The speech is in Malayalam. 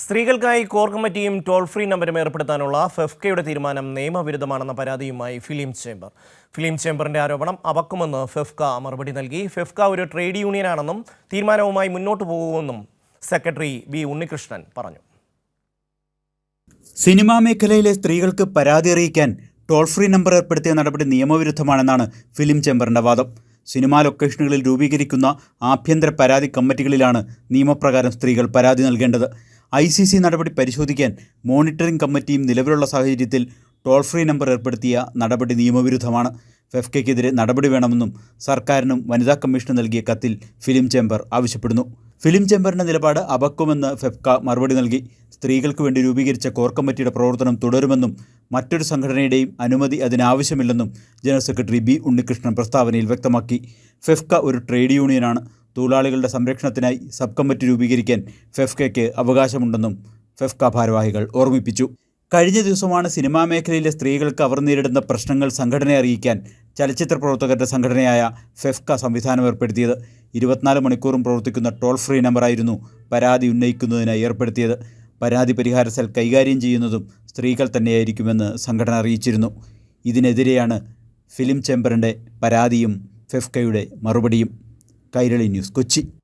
സ്ത്രീകൾക്കായി കോർ കമ്മിറ്റിയും ടോൾ ഫ്രീ നമ്പരും ഏർപ്പെടുത്താനുള്ള ഫെഫ്കയുടെ തീരുമാനം നിയമവിരുദ്ധമാണെന്ന പരാതിയുമായി ഫിലിം ചേംബർ. ഫിലിം ചേംബറിന്റെ ആരോപണം അപക്കുമെന്ന് ഫെഫ്ക മറുപടി നൽകി. ഫെഫ്ക ഒരു ട്രേഡ് യൂണിയനാണെന്നും തീരുമാനവുമായി മുന്നോട്ടു പോകുമെന്നും സെക്രട്ടറി ബി ഉണ്ണികൃഷ്ണൻ പറഞ്ഞു. സിനിമാ മേഖലയിലെ സ്ത്രീകൾക്ക് പരാതി അറിയിക്കാൻ ടോൾ ഫ്രീ നമ്പർ ഏർപ്പെടുത്തിയ നടപടി നിയമവിരുദ്ധമാണെന്നാണ് ഫിലിം ചേംബറിന്റെ വാദം. സിനിമാ ലൊക്കേഷനുകളിൽ രൂപീകരിക്കുന്ന ആഭ്യന്തര പരാതി കമ്മിറ്റികളിലാണ് നിയമപ്രകാരം സ്ത്രീകൾ പരാതി നൽകേണ്ടത്. ICC നടപടി പരിശോധിക്കാൻ മോണിറ്ററിംഗ് കമ്മിറ്റിയും നിലവിലുള്ള സാഹചര്യത്തിൽ ടോൾ ഫ്രീ നമ്പർ ഏർപ്പെടുത്തിയ നടപടി നിയമവിരുദ്ധമാണ്. ഫെഫ്കയ്ക്കെതിരെ നടപടി വേണമെന്നും സർക്കാരിനും വനിതാ കമ്മീഷന് നൽകിയ കത്തിൽ ഫിലിം ചേംബർ ആവശ്യപ്പെടുന്നു. ഫിലിം ചേംബറിന്റെ നിലപാട് അപക്വമെന്ന് ഫെഫ്ക മറുപടി നൽകി. സ്ത്രീകൾക്ക് വേണ്ടി രൂപീകരിച്ച കോർ കമ്മിറ്റിയുടെ പ്രവർത്തനം തുടരുമെന്നും മറ്റൊരു സംഘടനയുടെയും അനുമതി അതിനാവശ്യമില്ലെന്നും ജനറൽ സെക്രട്ടറി ബി ഉണ്ണികൃഷ്ണൻ പ്രസ്താവനയിൽ വ്യക്തമാക്കി. ഫെഫ്ക ഒരു ട്രേഡ് യൂണിയനാണ്. തൊഴിലാളികളുടെ സംരക്ഷണത്തിനായി സബ് കമ്മിറ്റി രൂപീകരിക്കാൻ ഫെഫ്കയ്ക്ക് അവകാശമുണ്ടെന്നും ഫെഫ്ക ഭാരവാഹികൾ ഓർമ്മിപ്പിച്ചു. കഴിഞ്ഞ ദിവസമാണ് സിനിമാ മേഖലയിലെ സ്ത്രീകൾക്ക് അവർ നേരിടുന്ന പ്രശ്നങ്ങൾ സംഘടനയെ അറിയിക്കാൻ ചലച്ചിത്ര പ്രവർത്തകരുടെ സംഘടനയായ ഫെഫ്ക സംവിധാനം ഏർപ്പെടുത്തിയത്. 24 മണിക്കൂറും പ്രവർത്തിക്കുന്ന ടോൾ ഫ്രീ നമ്പറായിരുന്നു പരാതി ഉന്നയിക്കുന്നതിനായി ഏർപ്പെടുത്തിയത്. പരാതി പരിഹാര സെൽ കൈകാര്യം ചെയ്യുന്നതും സ്ത്രീകൾ തന്നെയായിരിക്കുമെന്ന് സംഘടന അറിയിച്ചിരുന്നു. ഇതിനെതിരെയാണ് ഫിലിം ചേംബറിൻ്റെ പരാതിയും ഫെഫ്കയുടെ മറുപടിയും. കൈരളി ന്യൂസ്, കൊച്ചി.